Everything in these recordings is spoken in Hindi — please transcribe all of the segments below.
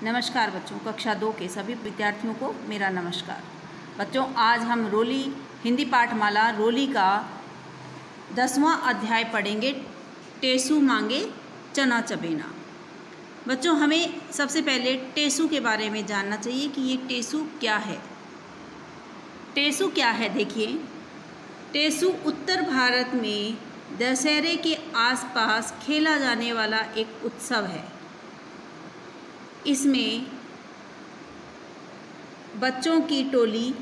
नमस्कार बच्चों, कक्षा 2 के सभी विद्यार्थियों को मेरा नमस्कार। बच्चों, आज हम रोली हिंदी पाठमाला रोली का 10वां अध्याय पढ़ेंगे। टेसू मांगे चना चबेना। बच्चों, हमें सबसे पहले टेसू के बारे में जानना चाहिए कि ये टेसू क्या है। टेसू क्या है? देखिए, टेसू उत्तर भारत में दशहरे के आसपास खेला जाने वाला एक उत्सव है। इसमें बच्चों की टोली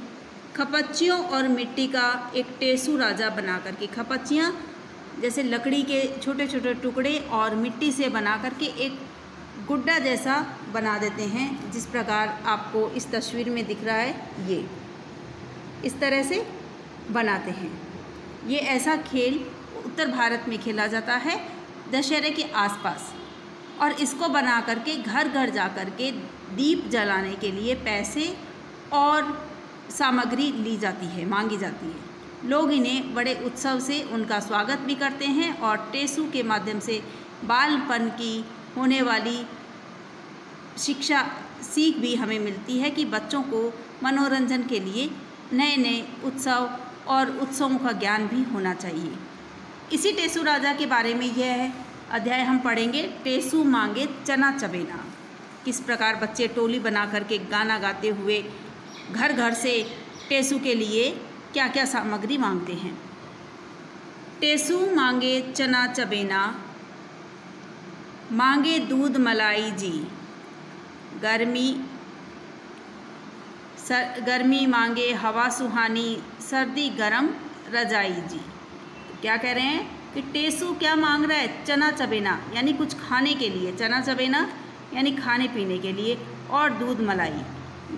खपच्चियों और मिट्टी का एक टेसू राजा बना करके, खपच्चियाँ जैसे लकड़ी के छोटे छोटे टुकड़े और मिट्टी से बना करके एक गुड्डा जैसा बना देते हैं, जिस प्रकार आपको इस तस्वीर में दिख रहा है। ये इस तरह से बनाते हैं। ये ऐसा खेल उत्तर भारत में खेला जाता है दशहरे के आसपास, और इसको बना करके घर घर जा कर के दीप जलाने के लिए पैसे और सामग्री ली जाती है, मांगी जाती है। लोग इन्हें बड़े उत्सव से उनका स्वागत भी करते हैं, और टेसू के माध्यम से बालपन की होने वाली सीख भी हमें मिलती है कि बच्चों को मनोरंजन के लिए नए नए उत्सव और उत्सवों का ज्ञान भी होना चाहिए। इसी टेसू राजा के बारे में यह अध्याय हम पढ़ेंगे। टेसू मांगे चना चबेना। किस प्रकार बच्चे टोली बना करके गाना गाते हुए घर घर से टेसू के लिए क्या क्या सामग्री मांगते हैं। टेसू मांगे चना चबेना, मांगे दूध मलाई जी, गर्मी मांगे हवा सुहानी, सर्दी गरम रजाई जी। क्या कह रहे हैं कि टेसू क्या मांग रहा है? चना चबेना यानी कुछ खाने के लिए, चना चबेना यानी खाने पीने के लिए, और दूध मलाई।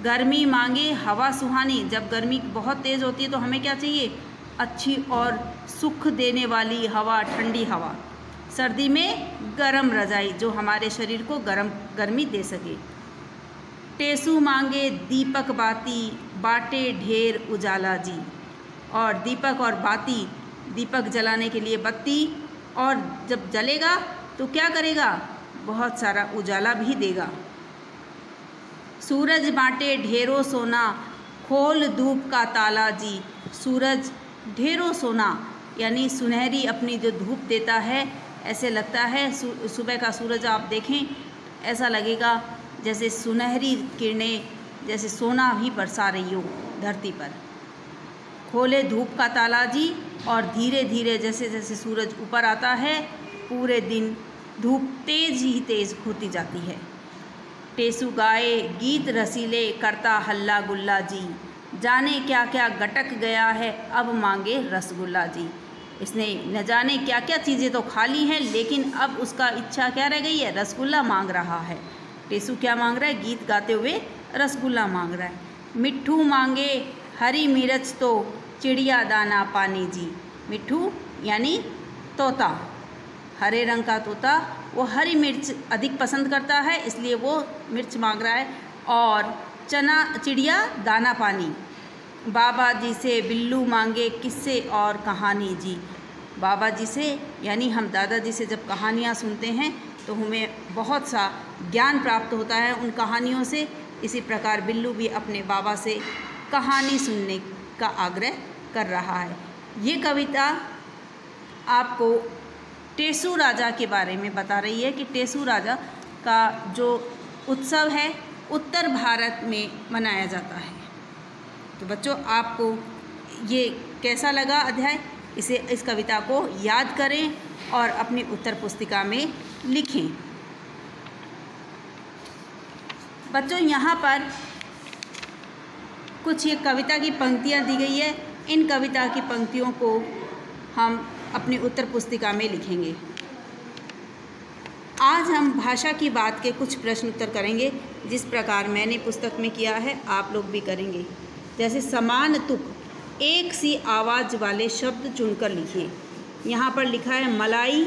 गर्मी मांगे हवा सुहानी, जब गर्मी बहुत तेज़ होती है तो हमें क्या चाहिए? अच्छी और सुख देने वाली हवा, ठंडी हवा। सर्दी में गरम रजाई, जो हमारे शरीर को गर्मी दे सके। टेसू मांगे दीपक बाती, बाटे ढेर उजाला जी। और दीपक और बाती, दीपक जलाने के लिए बत्ती, और जब जलेगा तो क्या करेगा? बहुत सारा उजाला भी देगा। सूरज बांटे ढेरों सोना, खोल धूप का ताला जी। सूरज ढेरों सोना यानी सुनहरी अपनी जो धूप देता है, ऐसे लगता है सुबह का सूरज आप देखें, ऐसा लगेगा जैसे सुनहरी किरणें, जैसे सोना भी बरसा रही हो धरती पर। खोले धूप का ताला जी, और धीरे धीरे जैसे जैसे सूरज ऊपर आता है, पूरे दिन धूप तेज ही तेज होती जाती है। टेसू गाए गीत रसीले, करता हल्ला गुल्ला जी। जाने क्या क्या गटक गया है, अब मांगे रसगुल्ला जी। इसने न जाने क्या क्या चीज़ें तो खा ली हैं, लेकिन अब उसका इच्छा क्या रह गई है? रसगुल्ला मांग रहा है। टेसू क्या मांग रहा है? गीत गाते हुए रसगुल्ला मांग रहा है। मिट्ठू मांगे हरी मिर्च तो, चिड़िया दाना पानी जी। मिट्ठू यानी तोता, हरे रंग का तोता, वो हरी मिर्च अधिक पसंद करता है, इसलिए वो मिर्च मांग रहा है। और चिड़िया दाना पानी। बाबा जी से बिल्लू मांगे किस्से और कहानी जी। बाबा जी से यानी हम दादाजी से जब कहानियाँ सुनते हैं तो हमें बहुत सा ज्ञान प्राप्त होता है उन कहानियों से। इसी प्रकार बिल्लू भी अपने बाबा से कहानी सुनने का आग्रह कर रहा है। ये कविता आपको टेसू राजा के बारे में बता रही है कि टेसू राजा का जो उत्सव है उत्तर भारत में मनाया जाता है। तो बच्चों, आपको ये कैसा लगा अध्याय? इस कविता को याद करें और अपनी उत्तर पुस्तिका में लिखें। बच्चों, यहाँ पर कुछ ये कविता की पंक्तियाँ दी गई है। इन कविता की पंक्तियों को हम अपनी उत्तर पुस्तिका में लिखेंगे। आज हम भाषा की बात के कुछ प्रश्न उत्तर करेंगे, जिस प्रकार मैंने पुस्तक में किया है आप लोग भी करेंगे। जैसे समान तुक, एक सी आवाज़ वाले शब्द चुनकर लिखिए। यहाँ पर लिखा है मलाई,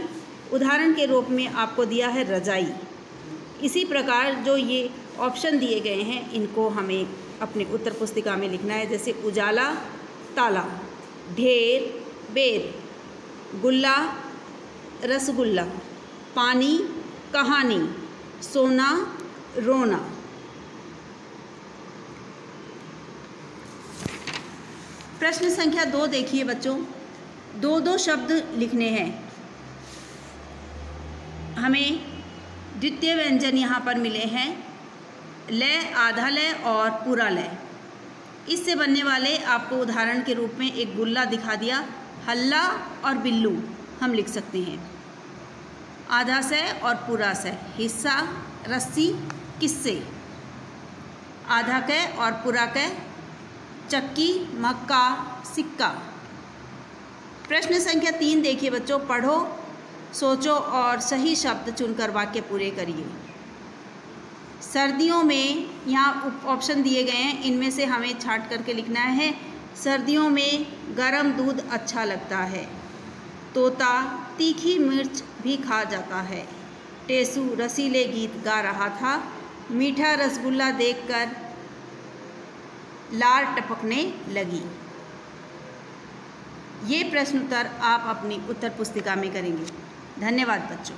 उदाहरण के रूप में आपको दिया है रजाई। इसी प्रकार जो ये ऑप्शन दिए गए हैं, इनको हमें अपनी उत्तर पुस्तिका में लिखना है। जैसे उजाला ताला, ढेर बेर, गुल्ला रसगुल्ला, पानी कहानी, सोना रोना, प्रश्न संख्या 2 देखिए बच्चों, 2 शब्द लिखने हैं। हमें द्वितीय व्यंजन यहाँ पर मिले हैं, लय, आधा लय और पूरा लय। इससे बनने वाले आपको उदाहरण के रूप में एक गुल्ला दिखा दिया, हल्ला और बिल्लू हम लिख सकते हैं। आधा सय और पूरा सय, हिस्सा, रस्सी, किस्से। आधा कै और पूरा कै, चक्की, मक्का, सिक्का। प्रश्न संख्या 3 देखिए बच्चों, पढ़ो, सोचो और सही शब्द चुनकर वाक्य पूरे करिए। सर्दियों में, यहाँ ऑप्शन दिए गए हैं, इनमें से हमें छांट करके लिखना है। सर्दियों में गरम दूध अच्छा लगता है। तोता तीखी मिर्च भी खा जाता है। टेसू रसीले गीत गा रहा था। मीठा रसगुल्ला देखकर लार टपकने लगी। ये प्रश्न उत्तर आप अपनी उत्तर पुस्तिका में करेंगे। धन्यवाद बच्चों।